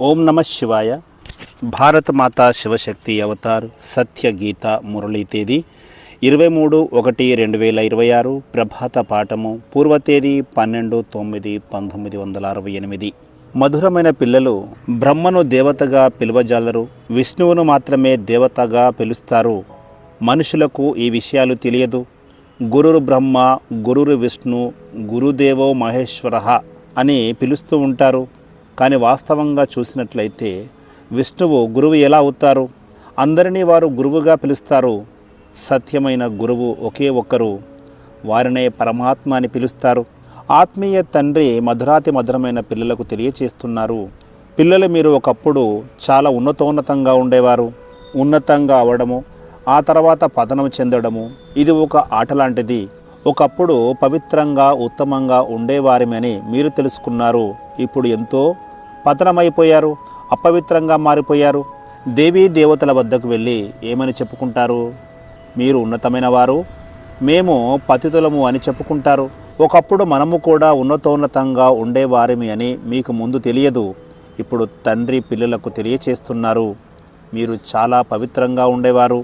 ఓం నమ శివాయ. భారత మాతా శివశక్తి అవతార్ సత్య గీత మురళీ తేదీ 23/1/2026 ప్రభాత పాఠము పూర్వ తేదీ 12/9/1968. మధురమైన పిల్లలు బ్రహ్మను దేవతగా పిలువజాలరు, విష్ణువును మాత్రమే దేవతగా పిలుస్తారు. మనుషులకు ఈ విషయాలు తెలియదు. గురురు బ్రహ్మ, గురురు విష్ణు, గురుదేవో మహేశ్వర అని పిలుస్తూ ఉంటారు. కానీ వాస్తవంగా చూసినట్లయితే విష్ణువు గురువు ఎలా అవుతారు? అందరినీ వారు గురువుగా పిలుస్తారు. సత్యమైన గురువు ఒకే ఒక్కరు, వారినే పరమాత్మ అని పిలుస్తారు. ఆత్మీయ తండ్రి మధురాతి మధురమైన పిల్లలకు తెలియచేస్తున్నారు. పిల్లలు, మీరు ఒకప్పుడు చాలా ఉన్నతంగా ఉండేవారు. ఉన్నతంగా అవడము, ఆ తర్వాత పతనం చెందడము, ఇది ఒక ఆట లాంటిది. ఒకప్పుడు పవిత్రంగా ఉత్తమంగా ఉండేవారిమని మీరు తెలుసుకున్నారు. ఇప్పుడు ఎంతో పతనమైపోయారు, అపవిత్రంగా మారిపోయారు. దేవీ దేవతల వద్దకు వెళ్ళి ఏమని చెప్పుకుంటారు? మీరు ఉన్నతమైన వారు, మేము పతితులము అని చెప్పుకుంటారు. ఒకప్పుడు మనము కూడా ఉన్నతంగా ఉండేవారిమి అని మీకు ముందు తెలియదు. ఇప్పుడు తండ్రి పిల్లలకు తెలియచేస్తున్నారు. మీరు చాలా పవిత్రంగా ఉండేవారు,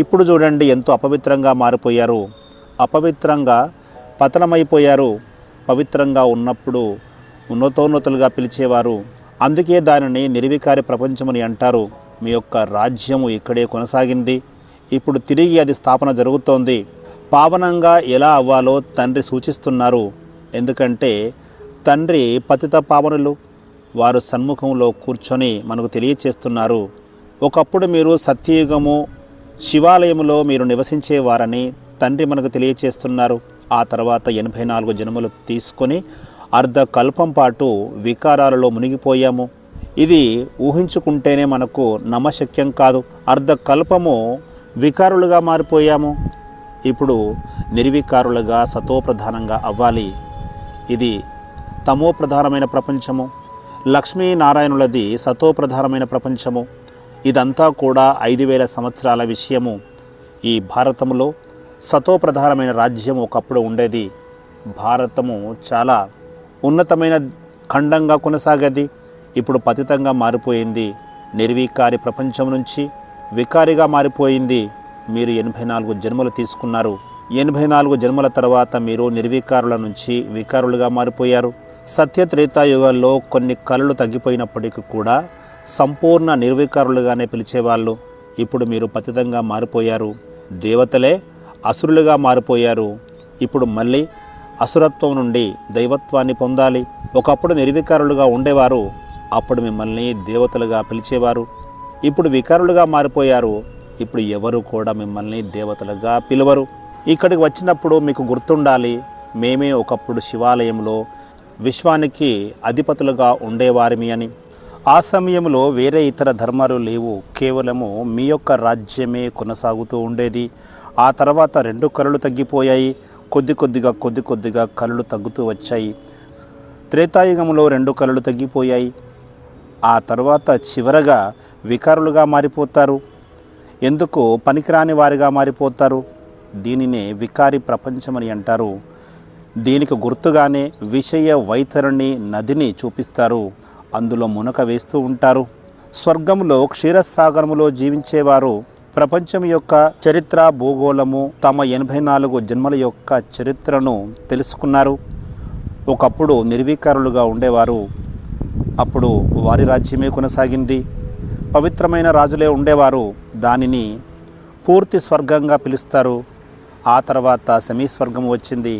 ఇప్పుడు చూడండి ఎంతో అపవిత్రంగా మారిపోయారు, అపవిత్రంగా పతనమైపోయారు. పవిత్రంగా ఉన్నప్పుడు ఉన్నతోన్నతులుగా పిలిచేవారు. అందుకే దానిని నిర్వికారి ప్రపంచమని అంటారు. మీ యొక్క రాజ్యము ఇక్కడే కొనసాగింది, ఇప్పుడు తిరిగి అది స్థాపన జరుగుతోంది. పావనంగా ఎలా అవ్వాలో తండ్రి సూచిస్తున్నారు. ఎందుకంటే తండ్రి పతిత పావనులు, వారు సన్ముఖంలో కూర్చొని మనకు తెలియచేస్తున్నారు. ఒకప్పుడు మీరు సత్యయుగము శివాలయములో మీరు నివసించేవారని తండ్రి మనకు తెలియచేస్తున్నారు. ఆ తర్వాత 84 జన్మలు తీసుకొని అర్ధకల్పం పాటు వికారాలలో మునిగిపోయాము. ఇది ఊహించుకుంటేనే మనకు నమ్మశక్యం కాదు. అర్ధకల్పము వికారులుగా మారిపోయాము. ఇప్పుడు నిర్వికారులుగా సతోప్రధానంగా అవ్వాలి. ఇది తమోప్రధానమైన ప్రపంచము, లక్ష్మీనారాయణులది సతోప్రధానమైన ప్రపంచము. ఇదంతా కూడా 5000 సంవత్సరాల విషయము. ఈ భారతములో సతోప్రధానమైన రాజ్యం ఒకప్పుడు ఉండేది. భారతము చాలా ఉన్నతమైన ఖండంగా కొనసాగేది. ఇప్పుడు పతితంగా మారిపోయింది. నిర్వికారి ప్రపంచం నుంచి వికారిగా మారిపోయింది. మీరు 84 జన్మలు తీసుకున్నారు. 84 జన్మల తర్వాత మీరు నిర్వికారుల నుంచి వికారులుగా మారిపోయారు. సత్య త్రేతాయుగాల్లో కొన్ని కళలు తగ్గిపోయినప్పటికీ కూడా సంపూర్ణ నిర్వికారులుగానే పిలిచేవాళ్ళు. ఇప్పుడు మీరు పతితంగా మారిపోయారు. దేవతలే అసురులుగా మారిపోయారు. ఇప్పుడు మళ్ళీ అసురత్వం నుండి దైవత్వాన్ని పొందాలి. ఒకప్పుడు నిర్వికారులుగా ఉండేవారు, అప్పుడు మిమ్మల్ని దేవతలుగా పిలిచేవారు. ఇప్పుడు వికారులుగా మారిపోయారు. ఇప్పుడు ఎవరు కూడా మిమ్మల్ని దేవతలుగా పిలవరు. ఇక్కడికి వచ్చినప్పుడు మీకు గుర్తుండాలి, మేమే ఒకప్పుడు శివాలయంలో విశ్వానికి అధిపతులుగా ఉండేవారిమి అని. ఆ సమయంలో వేరే ఇతర ధర్మాలు లేవు, కేవలము మీ యొక్క రాజ్యమే కొనసాగుతూ ఉండేది. ఆ తర్వాత 2 కళలు తగ్గిపోయాయి. కొద్ది కొద్దిగా కళలు తగ్గుతూ వచ్చాయి. త్రేతాయుగంలో 2 కళలు తగ్గిపోయాయి. ఆ తర్వాత చివరగా వికారులుగా మారిపోతారు. ఎందుకు పనికిరాని వారిగా మారిపోతారు. దీనినే వికారి ప్రపంచమని అంటారు. దీనికి గుర్తుగానే విషయ వైతరణి నదిని చూపిస్తారు. అందులో మునక వేస్తూ ఉంటారు. స్వర్గంలో క్షీరసాగరములో జీవించేవారు ప్రపంచం యొక్క చరిత్ర, భూగోళము, తమ 84 జన్మల యొక్క చరిత్రను తెలుసుకున్నారు. ఒకప్పుడు నిర్వికారులుగా ఉండేవారు, అప్పుడు వారి రాజ్యమే కొనసాగింది. పవిత్రమైన రాజులే ఉండేవారు, దానిని పూర్తి స్వర్గంగా పిలుస్తారు. ఆ తర్వాత సెమీస్వర్గం వచ్చింది.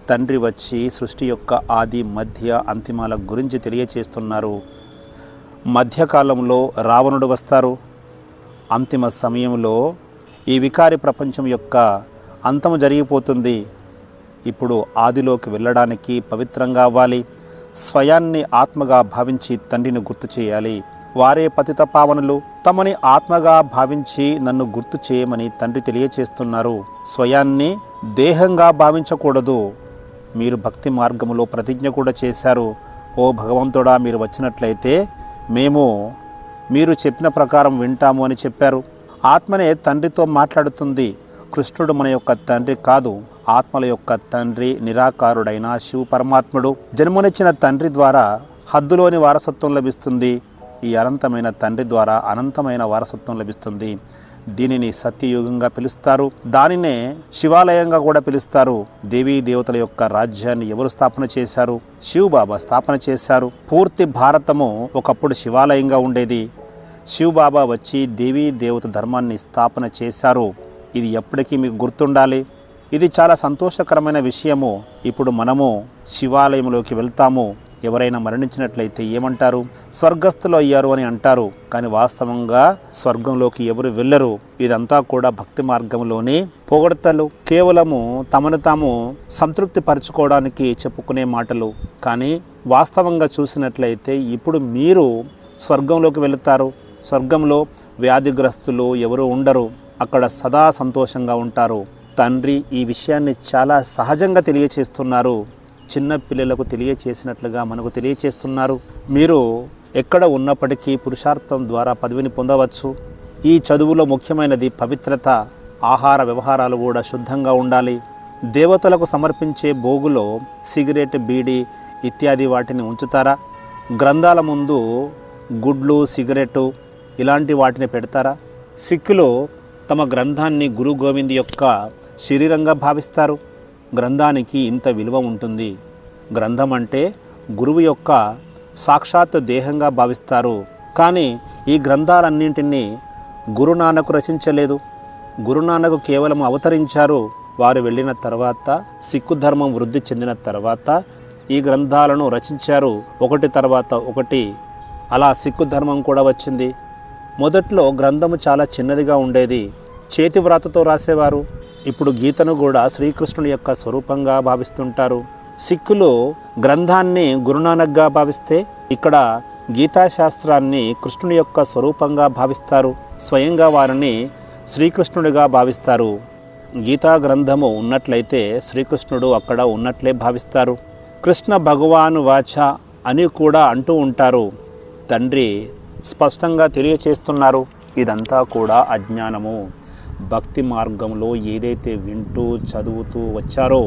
తండ్రి వచ్చి సృష్టి యొక్క ఆది, మధ్య, అంతిమాల గురించి తెలియచేస్తున్నారు. మధ్యకాలంలో రావణుడు వస్తారు. అంతిమ సమయంలో ఈ వికారి ప్రపంచం యొక్క అంతము జరిగిపోతుంది. ఇప్పుడు ఆదిలోకి వెళ్ళడానికి పవిత్రంగా అవ్వాలి. స్వయాన్ని ఆత్మగా భావించి తండ్రిని గుర్తు చేయాలి. వారే పతిత పావనులు. తమని ఆత్మగా భావించి నన్ను గుర్తు చేయమని తండ్రి తెలియచేస్తున్నారు. స్వయాన్ని దేహంగా భావించకూడదు. మీరు భక్తి మార్గములో ప్రతిజ్ఞ కూడా చేశారు. ఓ భగవంతుడా, మీరు వచ్చినట్లయితే మేము మీరు చెప్పిన ప్రకారం వింటాము అని చెప్పారు. ఆత్మనే తండ్రితో మాట్లాడుతుంది. కృష్ణుడు మన యొక్క తండ్రి కాదు, ఆత్మల యొక్క తండ్రి, నిరాకారుడైన శివ పరమాత్ముడు. జన్మనిచ్చిన తండ్రి ద్వారా హద్దులోని వారసత్వం లభిస్తుంది. ఈ అనంతమైన తండ్రి ద్వారా అనంతమైన వారసత్వం లభిస్తుంది. దీనిని సత్యయుగంగా పిలుస్తారు. దానినే శివాలయంగా కూడా పిలుస్తారు. దేవీ దేవతల యొక్క రాజ్యాన్ని ఎవరు స్థాపన చేశారు? శివబాబా స్థాపన చేశారు. పూర్తి భారతము ఒకప్పుడు శివాలయంగా ఉండేది. శివబాబా వచ్చి దేవీ దేవత ధర్మాన్ని స్థాపన చేశారు. ఇది ఎప్పటికీ మీకు గుర్తుండాలి. ఇది చాలా సంతోషకరమైన విషయము. ఇప్పుడు మనము శివాలయంలోకి వెళ్తాము. ఎవరైనా మరణించినట్లయితే ఏమంటారు? స్వర్గస్థులు అయ్యారు అని అంటారు. కానీ వాస్తవంగా స్వర్గంలోకి ఎవరు వెళ్ళరు. ఇదంతా కూడా భక్తి మార్గంలోనే పొగడతలు, కేవలము తమను తాము సంతృప్తి పరచుకోవడానికి చెప్పుకునే మాటలు. కానీ వాస్తవంగా చూసినట్లయితే ఇప్పుడు మీరు స్వర్గంలోకి వెళుతారు. స్వర్గంలో వ్యాధిగ్రస్తులు ఎవరు ఉండరు. అక్కడ సదా సంతోషంగా ఉంటారు. తండ్రి ఈ విషయాన్ని చాలా సహజంగా తెలియచేస్తున్నారు. చిన్న పిల్లలకు తెలియచేసినట్లుగా మనకు తెలియచేస్తున్నారు. మీరు ఎక్కడ ఉన్నప్పటికీ పురుషార్థం ద్వారా పదవిని పొందవచ్చు. ఈ చదువులో ముఖ్యమైనది పవిత్రత. ఆహార వ్యవహారాలు కూడా శుద్ధంగా ఉండాలి. దేవతలకు సమర్పించే భోగులో సిగరెట్, బీడి ఇత్యాది వాటిని ఉంచుతారా? గ్రంథాల ముందు గుడ్లు, సిగరెట్ ఇలాంటి వాటిని పెడతారా? సిక్కులు తమ గ్రంథాన్ని గురు గోవింద్ యొక్క శరీరంగా భావిస్తారు. గ్రంథానికి ఇంత విలువ ఉంటుంది. గ్రంథం అంటే గురువు యొక్క సాక్షాత్ దేహంగా భావిస్తారు. కానీ ఈ గ్రంథాలన్నింటినీ గురునానక్ రచించలేదు. గురునానక్ కేవలం అవతరించారు. వారు వెళ్ళిన తర్వాత, సిక్కు ధర్మం వృద్ధి చెందిన తర్వాత ఈ గ్రంథాలను రచించారు. ఒకటి తర్వాత ఒకటి. అలా సిక్కు ధర్మం కూడా వచ్చింది. మొదట్లో గ్రంథము చాలా చిన్నదిగా ఉండేది. చేతి వ్రాతతో రాసేవారు. ఇప్పుడు గీతను కూడా శ్రీకృష్ణుని యొక్క స్వరూపంగా భావిస్తుంటారు. సిక్కులు గ్రంథాన్ని గురునానక్గా భావిస్తే ఇక్కడ గీతాశాస్త్రాన్ని కృష్ణుని యొక్క స్వరూపంగా భావిస్తారు. స్వయంగా వారిని శ్రీకృష్ణుడిగా భావిస్తారు. గీతా గ్రంథము ఉన్నట్లయితే శ్రీకృష్ణుడు అక్కడ ఉన్నట్లే భావిస్తారు. కృష్ణ భగవాను వాచ అని కూడా అంటూ ఉంటారు. తండ్రి స్పష్టంగా తెలియచేస్తున్నారు. ఇదంతా కూడా అజ్ఞానము. భక్తి మార్గంలో ఏదైతే వింటూ చదువుతూ వచ్చారో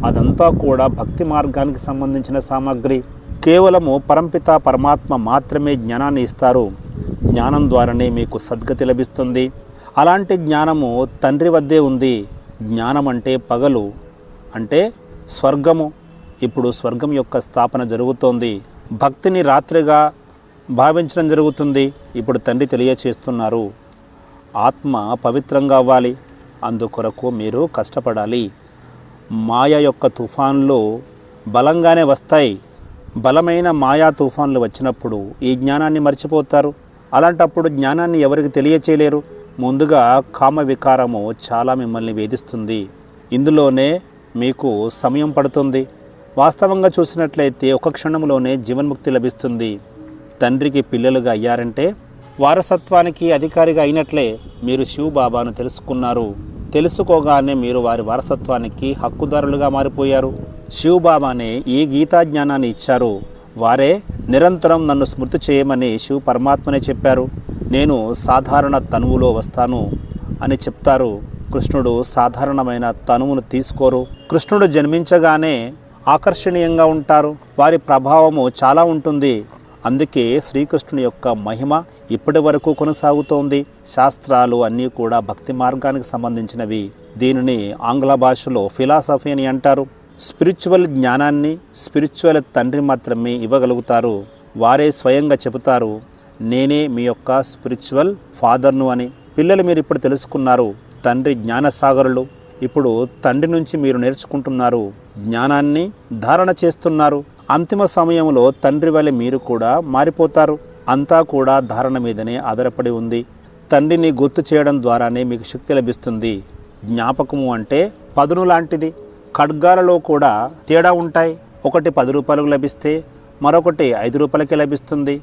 అదంతా కూడా భక్తి మార్గానికి సంబంధించిన సామగ్రి. కేవలము పరంపిత పరమాత్మ మాత్రమే జ్ఞానాన్ని ఇస్తారు. జ్ఞానం ద్వారానే మీకు సద్గతి లభిస్తుంది. అలాంటి జ్ఞానము తండ్రి వద్దే ఉంది. జ్ఞానం అంటే పగలు, అంటే స్వర్గము. ఇప్పుడు స్వర్గం యొక్క స్థాపన జరుగుతోంది. భక్తిని రాత్రిగా భావించడం జరుగుతుంది. ఇప్పుడు తండ్రి తెలియచేస్తున్నారు, ఆత్మ పవిత్రంగా అవ్వాలి. అందుకొరకు మీరు కష్టపడాలి. మాయ యొక్క తుఫాన్లు బలంగానే వస్తాయి. బలమైన మాయా తుఫాన్లు వచ్చినప్పుడు ఈ జ్ఞానాన్ని మర్చిపోతారు. అలాంటప్పుడు జ్ఞానాన్ని ఎవరికి తెలియచేయలేరు. ముందుగా కామ వికారము చాలా మిమ్మల్ని వేధిస్తుంది. ఇందులోనే మీకు సమయం పడుతుంది. వాస్తవంగా చూసినట్లయితే ఒక క్షణంలోనే జీవన్ముక్తి లభిస్తుంది. తండ్రికి పిల్లలుగా అయ్యారంటే వారసత్వానికి అధికారిగా అయినట్లే. మీరు శివబాబాను తెలుసుకున్నారు. తెలుసుకోగానే మీరు వారి వారసత్వానికి హక్కుదారులుగా మారిపోయారు. శివబాబానే ఈ గీతా జ్ఞానాన్ని ఇచ్చారు. వారే నిరంతరం నన్ను స్మృతి చేయమని శివ పరమాత్మనే చెప్పారు. నేను సాధారణ తనువులో వస్తాను అని చెప్తారు. కృష్ణుడు సాధారణమైన తనువును తీసుకోరు. కృష్ణుడు జన్మించగానే ఆకర్షణీయంగా ఉంటారు. వారి ప్రభావము చాలా ఉంటుంది. అందుకే శ్రీకృష్ణుని యొక్క మహిమ ఇప్పటి వరకు కొనసాగుతోంది. శాస్త్రాలు అన్నీ కూడా భక్తి మార్గానికి సంబంధించినవి. దీనిని ఆంగ్ల భాషలో ఫిలాసఫీ అని అంటారు. స్పిరిచువల్ జ్ఞానాన్ని స్పిరిచువల్ తండ్రి మాత్రమే ఇవ్వగలుగుతారు. వారే స్వయంగా చెబుతారు, నేనే మీ యొక్క స్పిరిచువల్ ఫాదర్ను అని. పిల్లలు మీరు ఇప్పుడు తెలుసుకున్నారు. తండ్రి జ్ఞానసాగరులు. ఇప్పుడు తండ్రి నుంచి మీరు నేర్చుకుంటున్నారు. జ్ఞానాన్ని ధారణ చేస్తున్నారు. అంతిమ సమయంలో తండ్రి వలె మీరు కూడా మారిపోతారు. అంతా కూడా ధారణ మీదనే ఆధారపడి ఉంది. తండ్రిని గుర్తు చేయడం ద్వారానే మీకు శక్తి లభిస్తుంది. జ్ఞాపకము అంటే పదును లాంటిది. ఖడ్గాలలో కూడా తేడా ఉంటాయి. ఒకటి 10 రూపాయలకు లభిస్తే మరొకటి 5 రూపాయలకే లభిస్తుంది.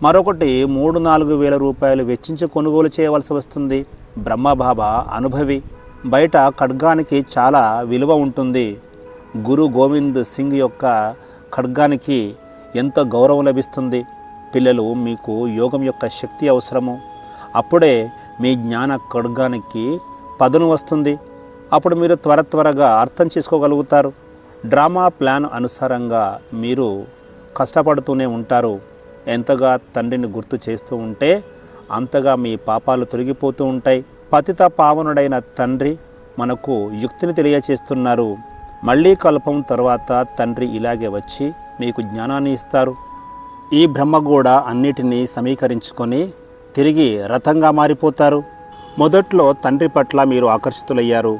మరొకటి 3-4 వేల రూపాయలు వెచ్చించి కొనుగోలు చేయవలసి వస్తుంది. బ్రహ్మబాబా అనుభవి. బయట ఖడ్గానికి చాలా విలువ ఉంటుంది. గురు గోవింద్ సింగ్ యొక్క ఖడ్గానికి ఎంత గౌరవం లభిస్తుంది. పిల్లలు, మీకు యోగం యొక్క శక్తి అవసరము. అప్పుడే మీ జ్ఞాన ఖడ్గానికి పదును వస్తుంది. అప్పుడు మీరు త్వరగా అర్థం చేసుకోగలుగుతారు. డ్రామా ప్లాన్ అనుసారంగా మీరు కష్టపడుతూనే ఉంటారు. ఎంతగా తండ్రిని గుర్తు చేస్తూ ఉంటే అంతగా మీ పాపాలు తొలగిపోతూ ఉంటాయి. పతిత పావనుడైన తండ్రి మనకు యుక్తిని తెలియచేస్తున్నారు. మళ్ళీ కల్పం తర్వాత తండ్రి ఇలాగే వచ్చి మీకు జ్ఞానాన్ని ఇస్తారు. ఈ బ్రహ్మ కూడా అన్నిటినీ సమీకరించుకొని తిరిగి రథంగా మారిపోతారు. మొదట్లో తండ్రి పట్ల మీరు ఆకర్షితులయ్యారు.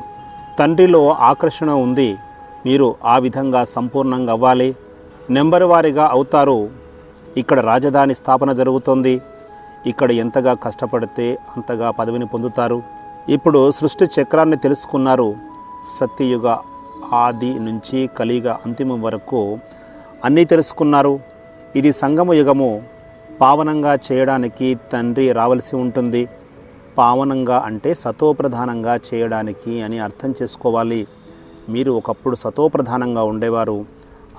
తండ్రిలో ఆకర్షణ ఉంది. మీరు ఆ విధంగా సంపూర్ణంగా అవ్వాలి. నెంబర్ వారీగా అవుతారు. ఇక్కడ రాజధాని స్థాపన జరుగుతుంది. ఇక్కడ ఎంతగా కష్టపడితే అంతగా పదవిని పొందుతారు. ఇప్పుడు సృష్టి చక్రాన్ని తెలుసుకున్నారు. సత్యయుగ ఆది నుంచి కలియుగ అంతిమం వరకు అన్నీ తెలుసుకున్నారు. ఇది సంగమ యుగము. పావనంగా చేయడానికి తండ్రి రావలసి ఉంటుంది. పావనంగా అంటే సతోప్రధానంగా చేయడానికి అని అర్థం చేసుకోవాలి. మీరు ఒకప్పుడు సతోప్రధానంగా ఉండేవారు.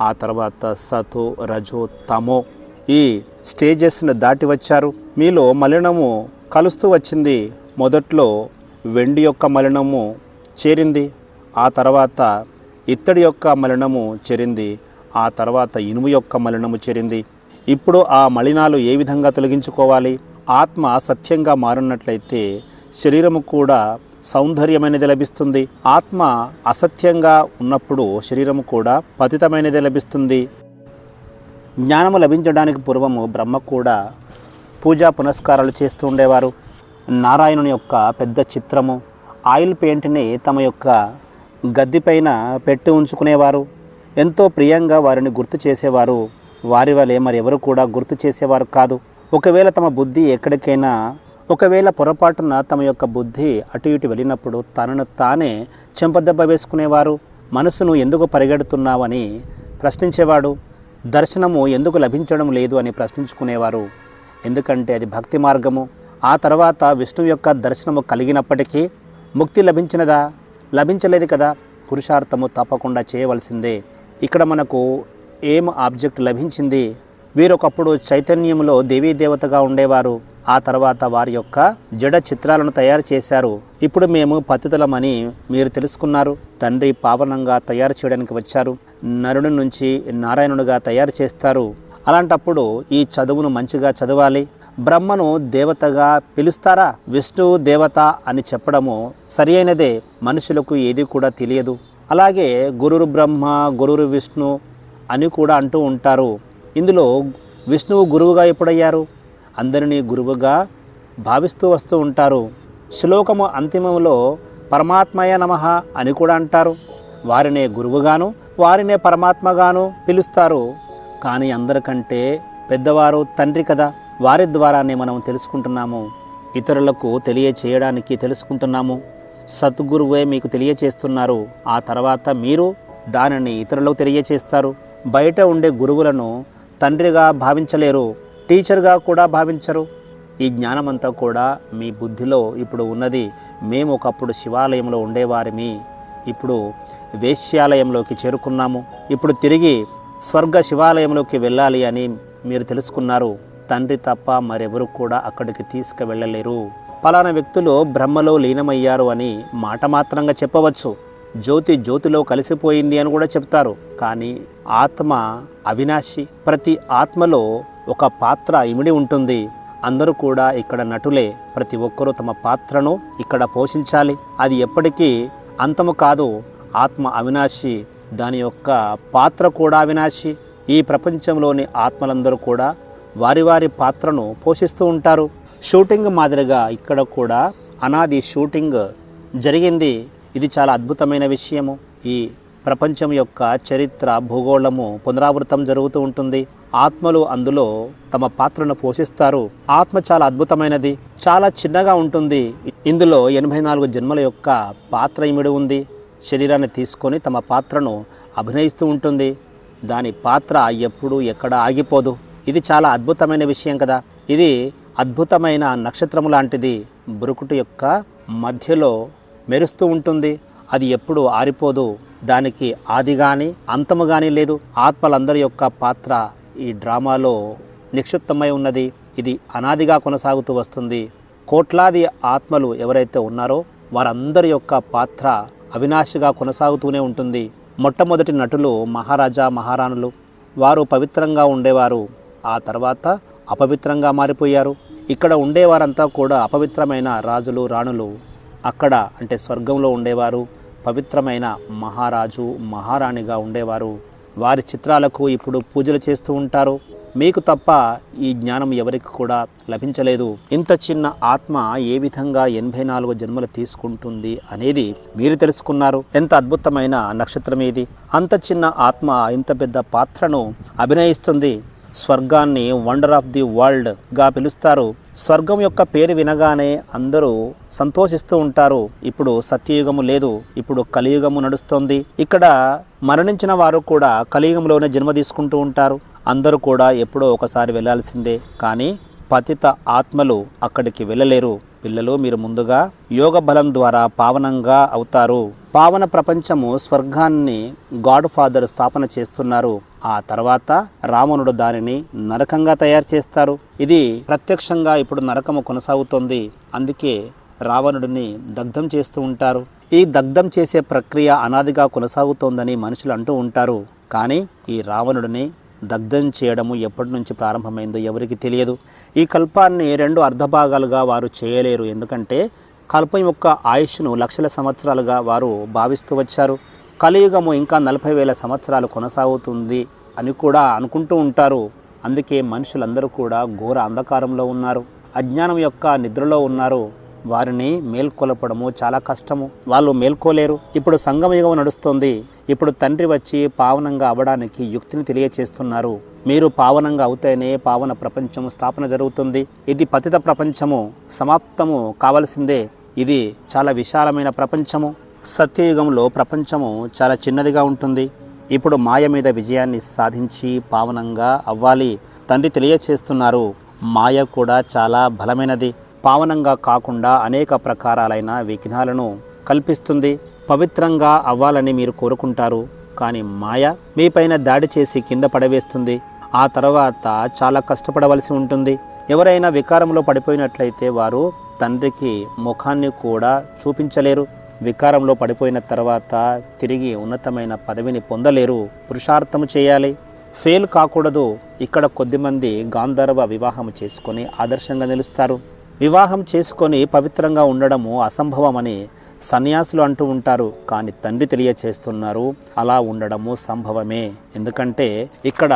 ఆ తర్వాత సతో, రజో, తమో ఈ స్టేజెస్ను దాటి వచ్చారు. మీలో మలినము కలుస్తూ వచ్చింది. మొదట్లో వెండి యొక్క మలినము చేరింది. ఆ తర్వాత ఇత్తడి యొక్క మలినము చేరింది. ఆ తర్వాత ఇనుము యొక్క మలినము చేరింది. ఇప్పుడు ఆ మలినాలు ఏ విధంగా తొలగించుకోవాలి? ఆత్మ సత్యంగా మారినట్లయితే శరీరము కూడా సౌందర్యమైనది లభిస్తుంది. ఆత్మ అసత్యంగా ఉన్నప్పుడు శరీరము కూడా పతితమైనది లభిస్తుంది. జ్ఞానము లభించడానికి పూర్వము బ్రహ్మ కూడా పూజా పునస్కారాలు చేస్తూ ఉండేవారు. నారాయణుని యొక్క పెద్ద చిత్రము ఆయిల్ పెయింట్ని తమ యొక్క గద్దెపైన పెట్టి ఉంచుకునేవారు. ఎంతో ప్రియంగా వారిని గుర్తు చేసేవారు. వారి వలె మరెవరు కూడా గుర్తు చేసేవారు కాదు. ఒకవేళ తమ బుద్ధి ఎక్కడికైనా ఒకవేళ పొరపాటున తమ యొక్క బుద్ధి అటు ఇటు వెళ్ళినప్పుడు తనను తానే చెంపదెబ్బ వేసుకునేవారు. మనసును ఎందుకు పరిగెడుతున్నావని ప్రశ్నించేవాడు. దర్శనము ఎందుకు లభించడం లేదు అని ప్రశ్నించుకునేవారు. ఎందుకంటే అది భక్తి మార్గము. ఆ తర్వాత విష్ణువు యొక్క దర్శనము కలిగినప్పటికీ ముక్తి లభించినదా? లభించలేదు కదా. పురుషార్థము తప్పకుండా చేయవలసిందే. ఇక్కడ మనకు ఏం ఆబ్జెక్ట్ లభించింది? వీరొకప్పుడు చైతన్యంలో దేవీ దేవతగా ఉండేవారు. ఆ తర్వాత వారి యొక్క జడ చిత్రాలను తయారు చేశారు. ఇప్పుడు మేము పతితులమని మీరు తెలుసుకున్నారు. తండ్రి పావనంగా తయారు చేయడానికి వచ్చారు. నరుని నుంచి నారాయణుడిగా తయారు చేస్తారు. అలాంటప్పుడు ఈ చదువును మంచిగా చదవాలి. బ్రహ్మను దేవతగా పిలుస్తారా? విష్ణువు దేవత అని చెప్పడము సరి అయినదే. మనుషులకు ఏది కూడా తెలియదు. అలాగే గురురు బ్రహ్మ, గురురు విష్ణు అని కూడా అంటూ ఉంటారు. ఇందులో విష్ణువు గురువుగా ఎప్పుడయ్యారు? అందరినీ గురువుగా భావిస్తూ వస్తూ ఉంటారు. శ్లోకము అంతిమంలో పరమాత్మయ నమః అని కూడా అంటారు. వారినే గురువుగాను వారినే పరమాత్మగాను పిలుస్తారు. కానీ అందరికంటే పెద్దవారు తండ్రి కదా. వారి ద్వారానే మనం తెలుసుకుంటున్నాము. ఇతరులకు తెలియచేయడానికి తెలుసుకుంటున్నాము. సద్గురువే మీకు తెలియచేస్తున్నారు. ఆ తర్వాత మీరు దానిని ఇతరులకు తెలియచేస్తారు. బయట ఉండే గురువులను తండ్రిగా భావించలేరు, టీచర్గా కూడా భావించరు. ఈ జ్ఞానమంతా కూడా మీ బుద్ధిలో ఇప్పుడు ఉన్నది. మేము ఒకప్పుడు శివాలయంలో ఉండేవారిమి, ఇప్పుడు వేశ్యాలయంలోకి చేరుకున్నాము. ఇప్పుడు తిరిగి స్వర్గ శివాలయంలోకి వెళ్ళాలి అని మీరు తెలుసుకున్నారు. తండ్రి తప్ప మరెవరు కూడా అక్కడికి తీసుకువెళ్ళలేరు. పలానా వ్యక్తులు బ్రహ్మలో లీనమయ్యారు అని మాట మాత్రంగా చెప్పవచ్చు. జ్యోతి జ్యోతిలో కలిసిపోయింది అని కూడా చెప్తారు. కానీ ఆత్మ అవినాశి. ప్రతి ఆత్మలో ఒక పాత్ర ఇమిడి ఉంటుంది. అందరూ కూడా ఇక్కడ నటులే. ప్రతి ఒక్కరూ తమ పాత్రను ఇక్కడ పోషించాలి. అది ఎప్పటికీ అంతము కాదు. ఆత్మ అవినాశి, దాని యొక్క పాత్ర కూడా అవినాశి. ఈ ప్రపంచంలోని ఆత్మలందరూ కూడా వారి వారి పాత్రను పోషిస్తూ ఉంటారు. షూటింగ్ మాదిరిగా ఇక్కడ కూడా అనాది షూటింగ్ జరిగింది. ఇది చాలా అద్భుతమైన విషయము. ఈ ప్రపంచం యొక్క చరిత్ర, భూగోళము పునరావృతం జరుగుతూ ఉంటుంది. ఆత్మలు అందులో తమ పాత్రను పోషిస్తారు. ఆత్మ చాలా అద్భుతమైనది, చాలా చిన్నగా ఉంటుంది. ఇందులో 84 జన్మల యొక్క పాత్ర ఇమిడి ఉంది. శరీరాన్ని తీసుకొని తమ పాత్రను అభినయిస్తూ ఉంటుంది. దాని పాత్ర ఎప్పుడు ఎక్కడ ఆగిపోదు. ఇది చాలా అద్భుతమైన విషయం కదా. ఇది అద్భుతమైన నక్షత్రము లాంటిది. బురుకుటి యొక్క మధ్యలో మెరుస్తూ ఉంటుంది. అది ఎప్పుడు ఆరిపోదు. దానికి ఆది కానీ అంతము కానీ లేదు. ఆత్మలందరి యొక్క పాత్ర ఈ డ్రామాలో నిక్షిప్తమై ఉన్నది. ఇది అనాదిగా కొనసాగుతూ వస్తుంది. కోట్లాది ఆత్మలు ఎవరైతే ఉన్నారో వారందరి యొక్క పాత్ర అవినాశిగా కొనసాగుతూనే ఉంటుంది. మొట్టమొదటి నటులు మహారాజా మహారాణులు. వారు పవిత్రంగా ఉండేవారు. ఆ తర్వాత అపవిత్రంగా మారిపోయారు. ఇక్కడ ఉండేవారంతా కూడా అపవిత్రమైన రాజులు రాణులు. అక్కడ అంటే స్వర్గంలో ఉండేవారు పవిత్రమైన మహారాజు మహారాణిగా ఉండేవారు. వారి చిత్రాలకు ఇప్పుడు పూజలు చేస్తూ ఉంటారు. మీకు తప్ప ఈ జ్ఞానం ఎవరికి కూడా లభించలేదు. ఇంత చిన్న ఆత్మ ఏ విధంగా 84 జన్మలు తీసుకుంటుంది అనేది మీరు తెలుసుకున్నారు. ఎంత అద్భుతమైన నక్షత్రం ఇది. అంత చిన్న ఆత్మ ఇంత పెద్ద పాత్రను అభినయిస్తుంది. స్వర్గాన్ని వండర్ ఆఫ్ ది వరల్డ్ గా పిలుస్తారు. స్వర్గం యొక్క పేరు వినగానే అందరూ సంతోషిస్తూ ఉంటారు. ఇప్పుడు సత్యయుగము లేదు, ఇప్పుడు కలియుగము నడుస్తోంది. ఇక్కడ మరణించిన వారు కూడా కలియుగంలోనే జన్మ తీసుకుంటూ ఉంటారు. అందరూ కూడా ఎప్పుడో ఒకసారి వెళ్ళాల్సిందే. కానీ పతిత ఆత్మలు అక్కడికి వెళ్ళలేరు. పిల్లలు, మీరు ముందుగా యోగ బలం ద్వారా పావనంగా అవుతారు. పావన ప్రపంచము స్వర్గాన్ని గాడ్ ఫాదర్ స్థాపన చేస్తున్నారు. ఆ తర్వాత రావణుడు దానిని నరకంగా తయారు చేస్తారు. ఇది ప్రత్యక్షంగా ఇప్పుడు నరకము కొనసాగుతోంది. అందుకే రావణుడిని దగ్ధం చేస్తూ ఉంటారు. ఈ దగ్ధం చేసే ప్రక్రియ అనాదిగా కొనసాగుతోందని మనుషులు అంటూ ఉంటారు. కానీ ఈ రావణుడిని దగ్ధం చేయడము ఎప్పటి నుంచి ప్రారంభమైందో ఎవరికి తెలియదు. ఈ కల్పాన్ని 2 అర్ధభాగాలుగా వారు చేయలేరు. ఎందుకంటే కల్పం యొక్క ఆయుష్ను లక్షల సంవత్సరాలుగా వారు భావిస్తూ వచ్చారు. కలియుగము ఇంకా 40,000 సంవత్సరాలు కొనసాగుతుంది అని కూడా అనుకుంటూ ఉంటారు. అందుకే మనుషులందరూ కూడా ఘోర అంధకారంలో ఉన్నారు, అజ్ఞానం యొక్క నిద్రలో ఉన్నారు. వారిని మేల్కొలపడము చాలా కష్టము. వాళ్ళు మేల్కోలేరు. ఇప్పుడు సంగమయుగం నడుస్తుంది. ఇప్పుడు తండ్రి వచ్చి పావనంగా అవ్వడానికి యుక్తిని తెలియచేస్తున్నారు. మీరు పావనంగా అవుతేనే పావన ప్రపంచము స్థాపన జరుగుతుంది. ఇది పతిత ప్రపంచము సమాప్తము కావలసిందే. ఇది చాలా విశాలమైన ప్రపంచము. సత్యయుగంలో ప్రపంచము చాలా చిన్నదిగా ఉంటుంది. ఇప్పుడు మాయ మీద విజయాన్ని సాధించి పావనంగా అవ్వాలి. తండ్రి తెలియచేస్తున్నారు. మాయ కూడా చాలా బలమైనది. పావనంగా కాకుండా అనేక ప్రకారాలైన విఘ్నాలను కల్పిస్తుంది. పవిత్రంగా అవ్వాలని మీరు కోరుకుంటారు, కానీ మాయ మీపైన దాడి చేసి కింద పడవేస్తుంది. ఆ తర్వాత చాలా కష్టపడవలసి ఉంటుంది. ఎవరైనా వికారంలో పడిపోయినట్లయితే వారు తండ్రికి ముఖాన్ని కూడా చూపించలేరు. వికారంలో పడిపోయిన తర్వాత తిరిగి ఉన్నతమైన పదవిని పొందలేరు. పురుషార్థము చేయాలి, ఫెయిల్ కాకూడదు. ఇక్కడ కొద్దిమంది గాంధర్వ వివాహం చేసుకొని ఆదర్శంగా నిలుస్తారు. వివాహం చేసుకొని పవిత్రంగా ఉండడము అసంభవమని సన్యాసులు అంటూ ఉంటారు. కానీ తండ్రి తెలియచేస్తున్నారు, అలా ఉండడము సంభవమే. ఎందుకంటే ఇక్కడ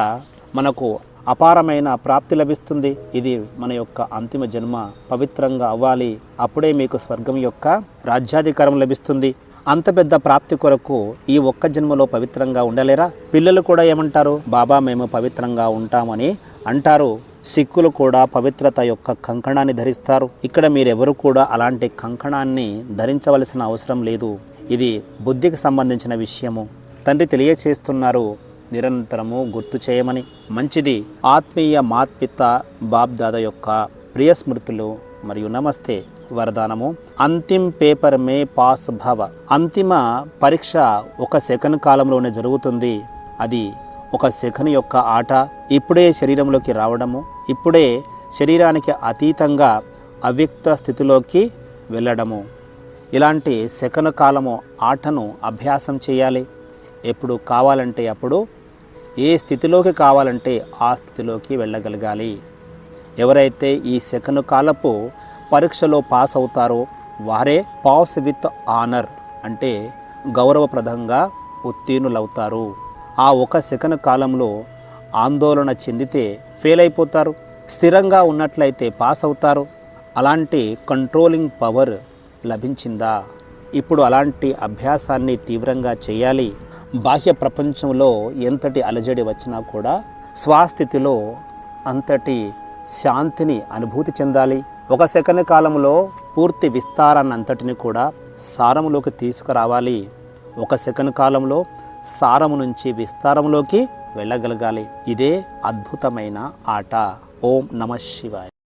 మనకు అపారమైన ప్రాప్తి లభిస్తుంది. ఇది మన యొక్క అంతిమ జన్మ. పవిత్రంగా అవ్వాలి, అప్పుడే మీకు స్వర్గం యొక్క రాజ్యాధికారం లభిస్తుంది. అంత పెద్ద ప్రాప్తి కొరకు ఈ ఒక్క జన్మలో పవిత్రంగా ఉండలేరా? పిల్లలు కూడా ఏమంటారు? బాబా మేము పవిత్రంగా ఉంటామని అంటారు. సిక్కులు కూడా పవిత్రత యొక్క కంకణాన్ని ధరిస్తారు. ఇక్కడ మీరెవరు కూడా అలాంటి కంకణాన్ని ధరించవలసిన అవసరం లేదు. ఇది బుద్ధికి సంబంధించిన విషయము. తండ్రి తెలియచేస్తున్నారు, నిరంతరము గుర్తు చేయమని. మంచిది. ఆత్మీయ మాత్పిత బాబ్దాదా యొక్క ప్రియ స్మృతులు మరియు నమస్తే. వరదానము, అంతిమ పేపర్ మే పాస్ భవ. అంతిమ పరీక్ష 1 సెకండ్ కాలంలోనే జరుగుతుంది. అది 1 సెకండ్ యొక్క ఆట. ఇప్పుడే శరీరంలోకి రావడము, ఇప్పుడే శరీరానికి అతీతంగా అవ్యక్త స్థితిలోకి వెళ్ళడము. ఇలాంటి సెకండ్ కాలము ఆటను అభ్యాసం చేయాలి. ఎప్పుడు కావాలంటే అప్పుడు, ఏ స్థితిలోకి కావాలంటే ఆ స్థితిలోకి వెళ్ళగలగాలి. ఎవరైతే ఈ సెకండ్ కాలపు పరీక్షలో పాస్ అవుతారో వారే పాస్ విత్ ఆనర్ అంటే గౌరవప్రదంగా ఉత్తీర్ణులవుతారు. ఆ 1 సెకండ్ కాలంలో ఆందోళన చెందితే ఫెయిల్ అయిపోతారు. స్థిరంగా ఉన్నట్లయితే పాస్ అవుతారు. అలాంటి కంట్రోలింగ్ పవర్ లభించిందా? ఇప్పుడు అలాంటి అభ్యాసాన్ని తీవ్రంగా చేయాలి. బాహ్య ప్రపంచంలో ఎంతటి అలజడి వచ్చినా కూడా స్వస్థితిలో అంతటి శాంతిని అనుభూతి చెందాలి. 1 సెకండ్ కాలంలో పూర్తి విస్తారాన్ని అంతటిని కూడా సారములోకి తీసుకురావాలి. 1 సెకండ్ కాలంలో సారము నుంచి విస్తారములోకి వెళ్ళగలగాలి. ఇదే అద్భుతమైన ఆట. ఓం నమః శివాయ.